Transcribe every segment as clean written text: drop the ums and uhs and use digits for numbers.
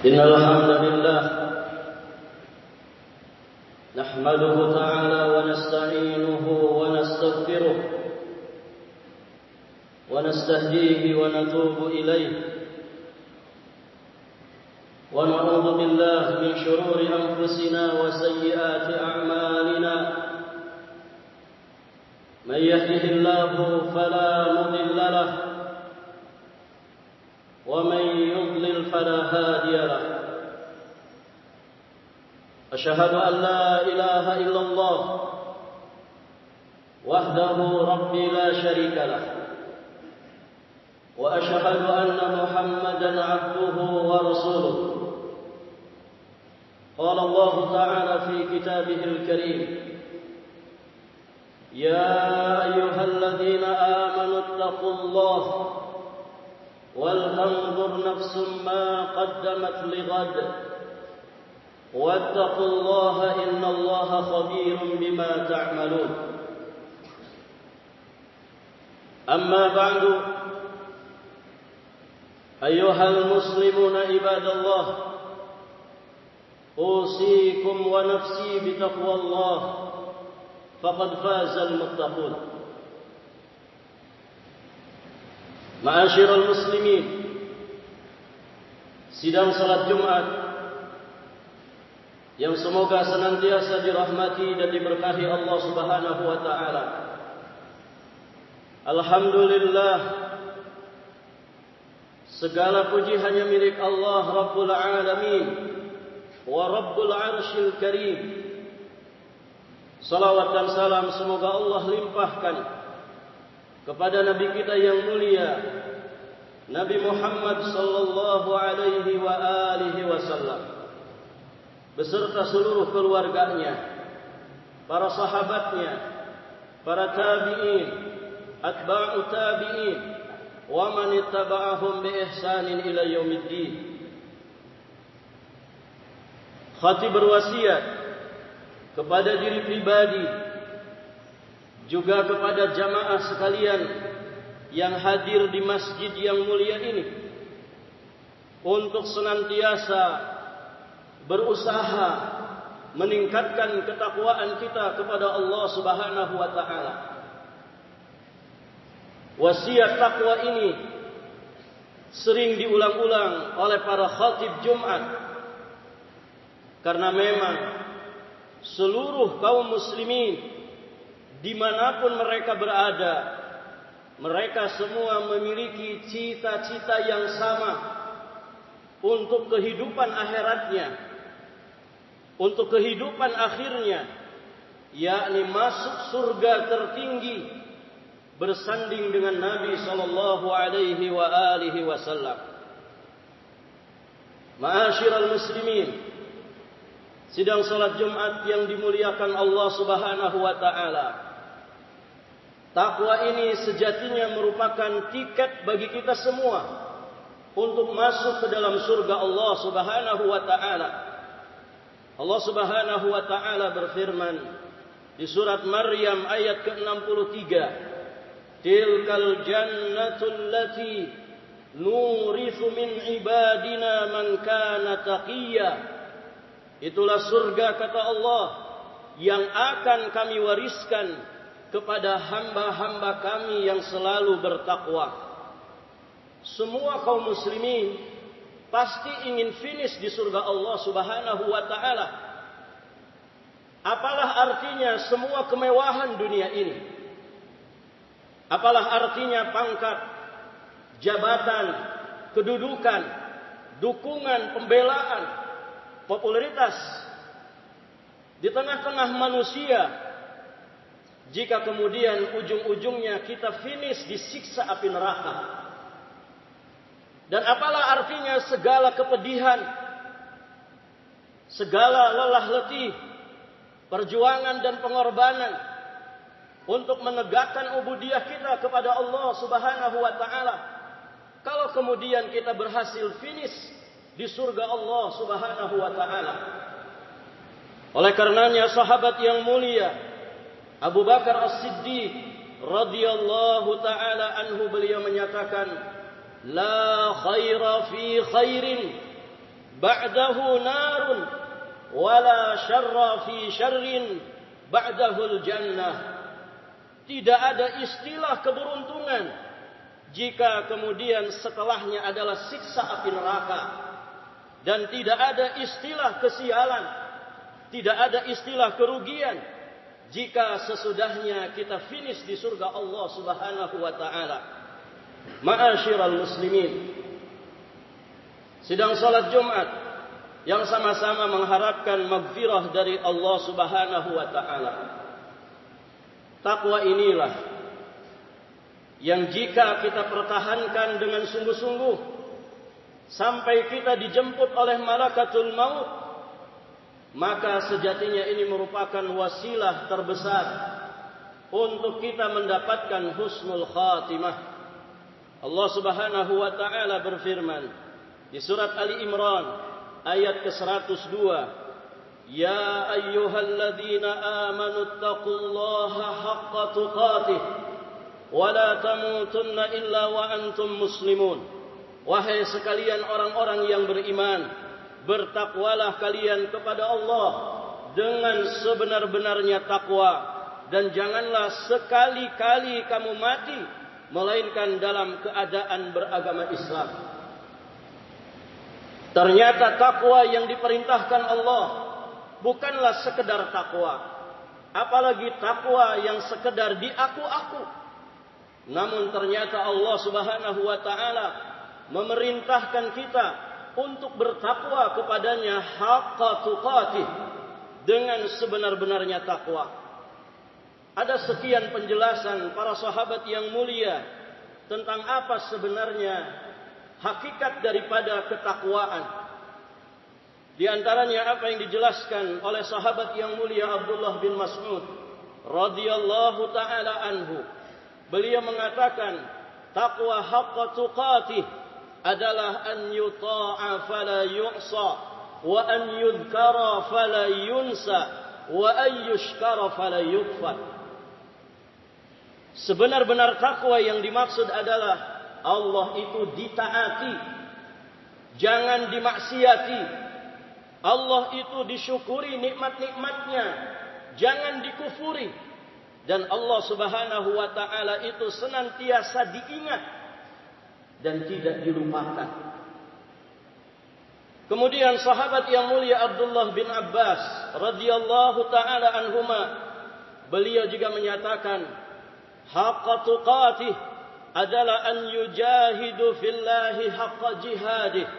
إن الحمد لله نحمده تعالى ونستعينه ونستغفره ونستهديه ونتوب إليه ونعوذ بالله من شرور أنفسنا وسيئات أعمالنا من يهده الله فلا مضل له ومن يضلل فلا هادي له أشهد أن لا إله إلا الله وحده ربي لا شريك له وأشهد أن محمدا عبده ورسوله قال الله تعالى في كتابه الكريم يا أيها الذين آمنوا اتقوا الله ولتنظر نفس ما قدمت لغد واتقوا الله إن الله خبير بما تعملون أما بعد أيها المسلمون عباد الله أوصيكم ونفسي بتقوى الله فقد فاز المتقون Ma'asyiral muslimin, sidang salat Jumat yang semoga senantiasa dirahmati dan diberkahi Allah Subhanahu wa taala. Alhamdulillah, segala puji hanya milik Allah Rabbul Alamin wa Rabbul Arsyil Karim. Salawat dan salam semoga Allah limpahkan kepada Nabi kita yang mulia, Nabi Muhammad sallallahu alaihi wa alihi wasallam, beserta seluruh keluarganya, para sahabatnya, para tabi'in, atba'u tabi'in, wa man ittaba'ahum bi ihsanin ila yaumiddin. Khatib berwasiat kepada diri pribadi, juga kepada jamaah sekalian yang hadir di masjid yang mulia ini, untuk senantiasa berusaha meningkatkan ketakwaan kita kepada Allah Subhanahu wa taala. Wasiat takwa ini sering diulang-ulang oleh para khatib Jumat, karena memang seluruh kaum muslimin dimanapun mereka berada, mereka semua memiliki cita-cita yang sama untuk kehidupan akhiratnya, untuk kehidupan akhirnya, yakni masuk surga tertinggi bersanding dengan Nabi sallallahu alaihi wa alihi wasallam. Ma'asyiral muslimin, sidang salat Jumat yang dimuliakan Allah Subhanahu wa taala, takwa ini sejatinya merupakan tiket bagi kita semua untuk masuk ke dalam surga Allah Subhanahu wa taala. Allah Subhanahu wa taala berfirman di surat Maryam ayat ke-63, "Tilkal jannatul lati nurithu min ibadina man kana taqiyya." Itulah surga, kata Allah, yang akan kami wariskan kepada hamba-hamba kami yang selalu bertakwa. Semua kaum muslimin pasti ingin finish di surga Allah Subhanahu wa taala. Apalah artinya semua kemewahan dunia ini? Apalah artinya pangkat, jabatan, kedudukan, dukungan, pembelaan, popularitas di tengah-tengah manusia, jika kemudian ujung-ujungnya kita finish di siksa api neraka? Dan apalah artinya segala kepedihan, segala lelah letih, perjuangan dan pengorbanan untuk menegakkan ubudiyah kita kepada Allah Subhanahu wa taala, kalau kemudian kita berhasil finish di surga Allah Subhanahu wa taala? Oleh karenanya sahabat yang mulia Abu Bakar As-Siddiq radhiyallahu taala anhu, beliau menyatakan, la khaira fi khairin ba'dahu narun wala syarra fi syarrin ba'dahul jannah. Tidak ada istilah keberuntungan jika kemudian setelahnya adalah siksa api neraka. Dan tidak ada istilah kesialan, tidak ada istilah kerugian jika sesudahnya kita finish di surga Allah Subhanahu wa taala. Ma'asyiral muslimin, sidang salat Jumat yang sama-sama mengharapkan maghfirah dari Allah Subhanahu wa taala. Takwa inilah yang jika kita pertahankan dengan sungguh-sungguh sampai kita dijemput oleh malakatul maut, maka sejatinya ini merupakan wasilah terbesar untuk kita mendapatkan husnul khatimah. Allah Subhanahu wa taala berfirman di surat Ali Imran ayat ke-102, Ya ayyuhalladzina amanu taqullaha haqqa tuqatih wa la tamutunna illa wa antum muslimun. Wahai sekalian orang-orang yang beriman, bertakwalah kalian kepada Allah dengan sebenar-benarnya takwa, dan janganlah sekali-kali kamu mati melainkan dalam keadaan beragama Islam. Ternyata takwa yang diperintahkan Allah bukanlah sekedar takwa, apalagi takwa yang sekedar diaku-aku. Namun ternyata Allah Subhanahu wa taala memerintahkan kita untuk bertakwa kepadanya haqqa tuqatih, dengan sebenar-benarnya takwa. Ada sekian penjelasan para sahabat yang mulia tentang apa sebenarnya hakikat daripada ketakwaan. Di antaranya apa yang dijelaskan oleh sahabat yang mulia Abdullah bin Mas'ud radhiyallahu taala anhu. Beliau mengatakan, takwa haqqa tuqatih adalah an yuta'a fala yu'sa, wa an yudhkara fala yunsa, wa an yushkara fala yukfar. Sebenar-benar takwa yang dimaksud adalah Allah itu ditaati, jangan dimaksiati. Allah itu disyukuri nikmat-nikmatnya, jangan dikufuri. Dan Allah Subhanahu wa taala itu senantiasa diingat dan tidak dilupakan. Kemudian sahabat yang mulia Abdullah bin Abbas radhiyallahu taala anhuma, beliau juga menyatakan, haqqa tuqatih adalah an yujahidu fillahi haqqa jihadih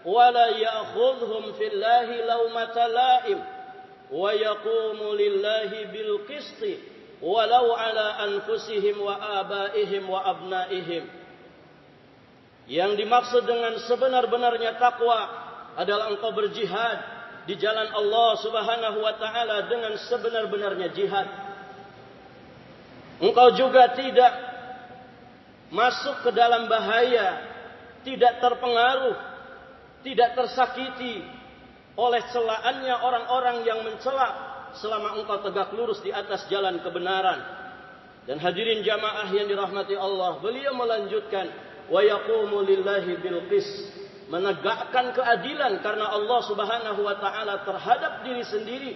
wa la ya'khudhum fillahi laumata la'im wa yaqumu lillahi bil qisti walau ala anfusihim wa abaihim wa abnaihim. Yang dimaksud dengan sebenar-benarnya takwa adalah engkau berjihad di jalan Allah Subhanahu wa taala dengan sebenar-benarnya jihad. Engkau juga tidak masuk ke dalam bahaya, tidak terpengaruh, tidak tersakiti oleh celaannya orang-orang yang mencela selama engkau tegak lurus di atas jalan kebenaran. Dan hadirin jamaah yang dirahmati Allah, beliau melanjutkan, wa yaqumu lillahi bil qis, menegakkan keadilan karena Allah Subhanahu wa taala terhadap diri sendiri,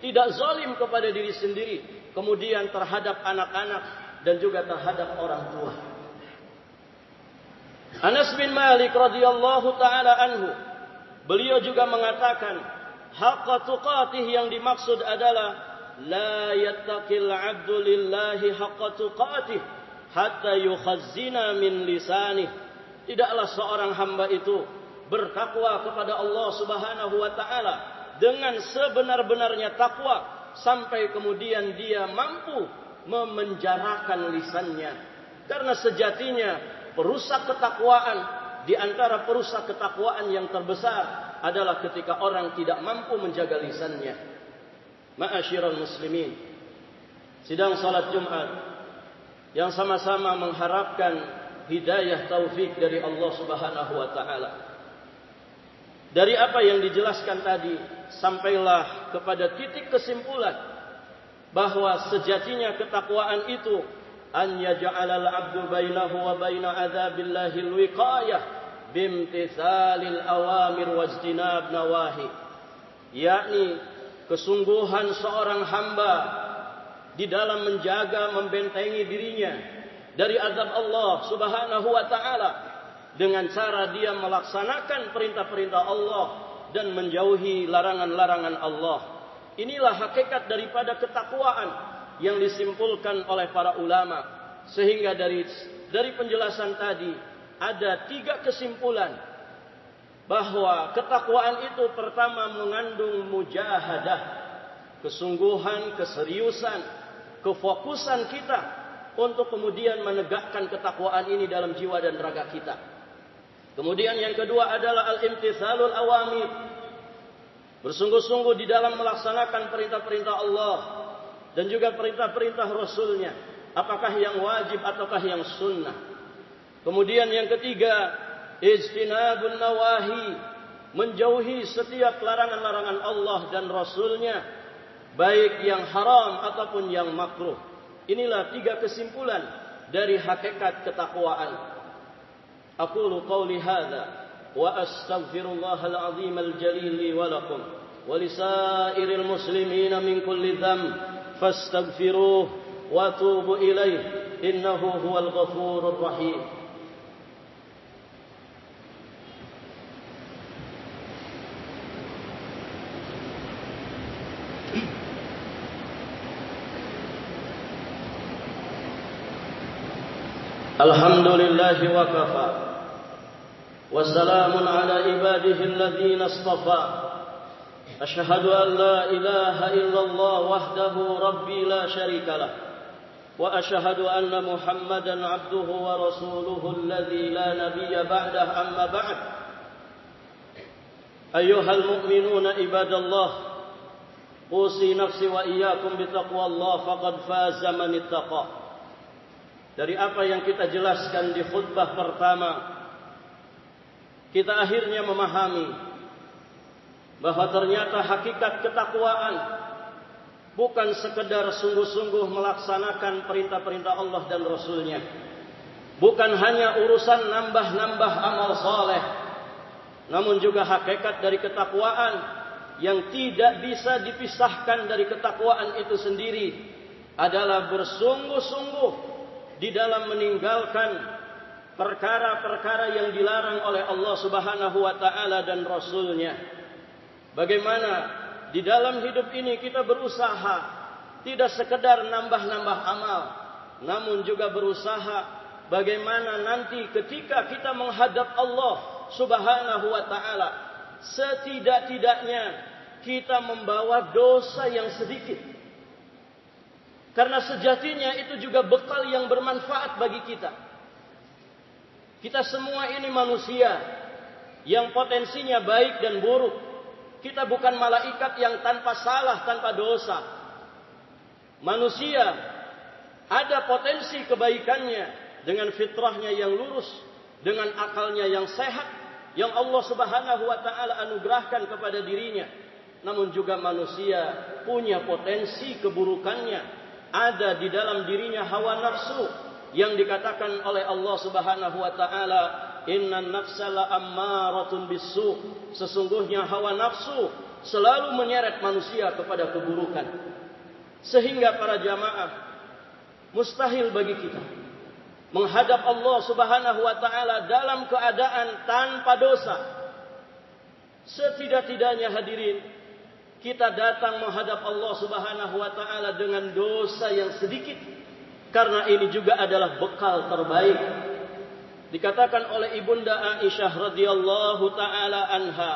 tidak zalim kepada diri sendiri, kemudian terhadap anak-anak dan juga terhadap orang tua. Anas bin Malik radhiyallahu taala anhu, beliau juga mengatakan, haqqa tuqatih yang dimaksud adalah la yattaqil 'abdu lillahi haqqa tuqatih hatta yukhazzina min lisanih. Tidaklah seorang hamba itu bertakwa kepada Allah Subhanahu wa taala dengan sebenar-benarnya takwa sampai kemudian dia mampu memenjarakan lisannya. Karena sejatinya perusak ketakwaan, di antara perusak ketakwaan yang terbesar adalah ketika orang tidak mampu menjaga lisannya. Ma'asyiral muslimin, sidang salat Jumat yang sama-sama mengharapkan hidayah taufik dari Allah Subhanahu wa taala. Dari apa yang dijelaskan tadi, sampailah kepada titik kesimpulan bahwa sejatinya ketakwaan itu an yaj'alal 'abdu bainahu wa baina adzabillahi alwiqayah bimtithalil awamir wajtinab nawahi, yakni kesungguhan seorang hamba di dalam menjaga membentengi dirinya dari azab Allah Subhanahu wa taala dengan cara dia melaksanakan perintah-perintah Allah dan menjauhi larangan-larangan Allah. Inilah hakikat daripada ketakwaan yang disimpulkan oleh para ulama. Sehingga dari penjelasan tadi ada 3 kesimpulan bahwa ketakwaan itu pertama mengandung mujahadah, kesungguhan, keseriusan, kefokusan kita untuk kemudian menegakkan ketakwaan ini dalam jiwa dan raga kita. Kemudian yang kedua adalah al-imtithalul awamir, bersungguh-sungguh di dalam melaksanakan perintah-perintah Allah dan juga perintah-perintah Rasulnya, apakah yang wajib ataukah yang sunnah. Kemudian yang ketiga, ijtinabun nawahi, menjauhi setiap larangan-larangan Allah dan Rasulnya, baik yang haram ataupun yang makruh. Inilah 3 kesimpulan dari hakikat ketakwaan. Aqulu qawli hadza wa astaghfirullahal azimul jalil li wa lakum wa lisairil muslimina min kulli dhanb fastaghfiruhu wa tubu ilaihi innahu huwal ghafurur rahim. Alhamdulillahi wa kafa wa salamun ala ibadihi alladhina istafa. Ashhadu an la ilaha illallah wahdahu rabbi la syarika lah wa ashhadu anna Muhammadan abduhu wa rasuluhu alladhi la nabiyya ba'dah, amma ba'd. Ayyuhal mu'minuna ibadallah, usi nafsi wa iyyakum bitaqwallah faqad faza man ittaqa. Dari apa yang kita jelaskan di khutbah pertama, kita akhirnya memahami bahwa ternyata hakikat ketakwaan bukan sekedar sungguh-sungguh melaksanakan perintah-perintah Allah dan Rasulnya, bukan hanya urusan nambah-nambah amal soleh, namun juga hakikat dari ketakwaan yang tidak bisa dipisahkan dari ketakwaan itu sendiri adalah bersungguh-sungguh di dalam meninggalkan perkara-perkara yang dilarang oleh Allah Subhanahu wa taala dan Rasulnya. Bagaimana di dalam hidup ini kita berusaha tidak sekedar nambah-nambah amal, namun juga berusaha bagaimana nanti ketika kita menghadap Allah Subhanahu wa taala, setidak-tidaknya kita membawa dosa yang sedikit. Karena sejatinya itu juga bekal yang bermanfaat bagi kita. Kita semua ini manusia yang potensinya baik dan buruk. Kita bukan malaikat yang tanpa salah, tanpa dosa. Manusia ada potensi kebaikannya dengan fitrahnya yang lurus, dengan akalnya yang sehat, yang Allah Subhanahu wa taala anugerahkan kepada dirinya. Namun juga manusia punya potensi keburukannya. Ada di dalam dirinya hawa nafsu yang dikatakan oleh Allah Subhanahu wa taala, innan nafsa la ammaratun bisu. Sesungguhnya hawa nafsu selalu menyeret manusia kepada keburukan. Sehingga para jamaah, mustahil bagi kita menghadap Allah Subhanahu wa taala dalam keadaan tanpa dosa. Setidak-tidaknya hadirin, kita datang menghadap Allah Subhanahu wa taala dengan dosa yang sedikit, karena ini juga adalah bekal terbaik. Dikatakan oleh Ibunda Aisyah radhiyallahu taala anha,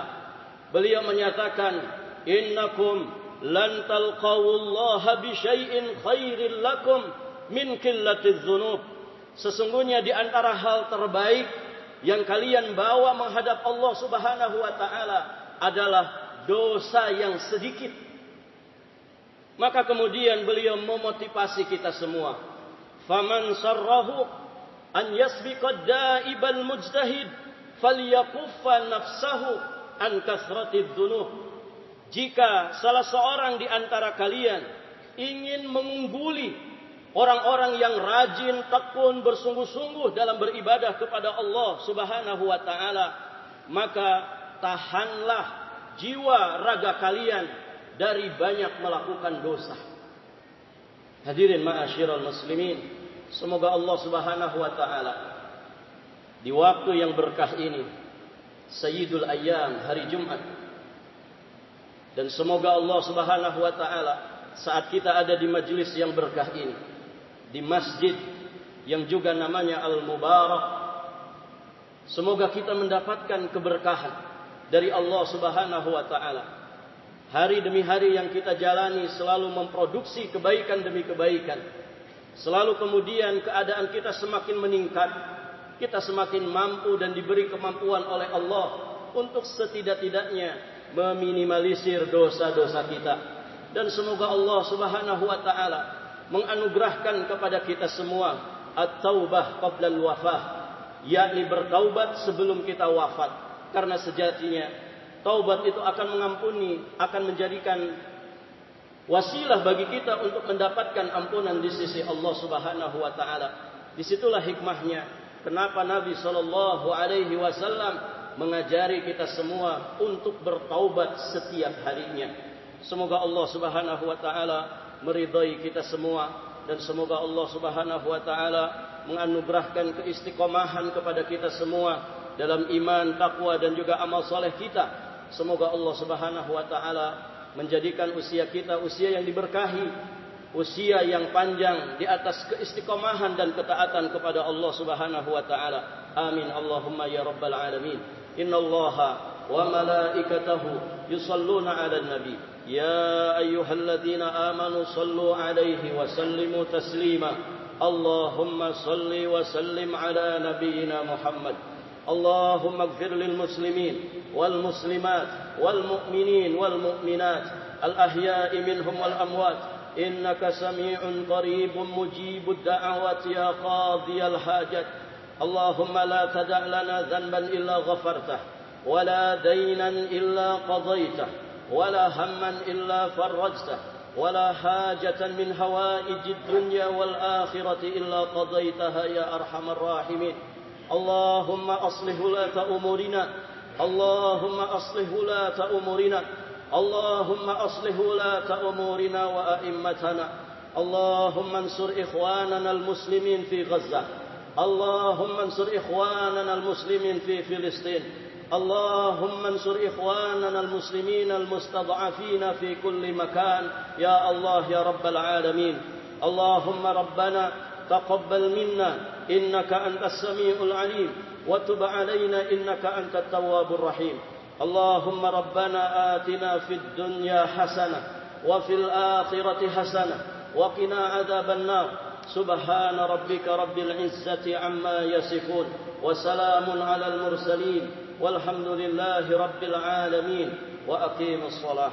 beliau menyatakan, innakum lan talqawullaha bi syai'in khairil lakum min qillatiz dzunub. Sesungguhnya di antara hal terbaik yang kalian bawa menghadap Allah Subhanahu wa taala adalah dosa yang sedikit. Maka kemudian beliau memotivasi kita semua. Faman sarrahu an yasbiqa daibal mujtahid falyakuffa nafsahu an kasratid dzunub. Jika salah seorang di antara kalian ingin mengungguli orang-orang yang rajin, tekun, bersungguh-sungguh dalam beribadah kepada Allah Subhanahu wa taala, maka tahanlah jiwa raga kalian dari banyak melakukan dosa. Hadirin ma'asyiral muslimin, semoga Allah Subhanahu wa taala di waktu yang berkah ini, Sayyidul Ayyam, hari Jumat, dan semoga Allah Subhanahu wa taala saat kita ada di majelis yang berkah ini, di masjid yang juga namanya Al-Mubarak, semoga kita mendapatkan keberkahan dari Allah Subhanahu wa taala. Hari demi hari yang kita jalani selalu memproduksi kebaikan demi kebaikan. Selalu kemudian keadaan kita semakin meningkat, kita semakin mampu dan diberi kemampuan oleh Allah untuk setidak-tidaknya meminimalisir dosa-dosa kita. Dan semoga Allah Subhanahu wa taala menganugerahkan kepada kita semua at-taubah qabla al-wafah, yakni bertaubat sebelum kita wafat. Karena sejatinya taubat itu akan mengampuni, akan menjadikan wasilah bagi kita untuk mendapatkan ampunan di sisi Allah Subhanahu wa taala. Disitulah hikmahnya kenapa Nabi sallallahu alaihi wasallam mengajari kita semua untuk bertaubat setiap harinya. Semoga Allah Subhanahu wa taala meridai kita semua, dan semoga Allah Subhanahu wa taala menganugerahkan keistiqomahan kepada kita semua dalam iman, takwa dan juga amal soleh kita. Semoga Allah Subhanahu wa taala menjadikan usia kita usia yang diberkahi, usia yang panjang di atas keistiqomahan dan ketaatan kepada Allah Subhanahu wa taala. Amin Allahumma ya rabbal alamin. Innallaha wa malaikatahu yusalluna 'alan nabi ya ayyuhalladzina amanu sallu 'alaihi wa sallimu taslima. Allahumma salli wa sallim 'ala nabiyyina Muhammad. اللهم اغفر للمسلمين والمسلمات والمؤمنين والمؤمنات الأحياء منهم والأموات إنك سميع قريب مجيب الدعوات يا قاضي الحاجات. اللهم لا تدع لنا ذنبا إلا غفرته ولا دينا إلا قضيته ولا هما إلا فرجته ولا حاجة من هوائج الدنيا والآخرة إلا قضيتها يا أرحم الراحمين. اللهم أصلح ولاة أمورنا اللهم أصلح ولاة أمورنا اللهم أصلح ولاة أمورنا وأئمتنا. اللهم انصر إخواننا المسلمين في غزة. اللهم انصر إخواننا المسلمين في فلسطين. اللهم انصر إخواننا المسلمين المستضعفين في كل مكان يا الله يا رب العالمين. اللهم ربنا تقبل منا إنك أنت السميع العليم وتب علينا إنك أنت التواب الرحيم. اللهم ربنا آتنا في الدنيا حسنة وفي الآخرة حسنة وقنا عذاب النار. سبحان ربك رب العزة عما يصفون وسلام على المرسلين والحمد لله رب العالمين. وأقيموا الصلاة.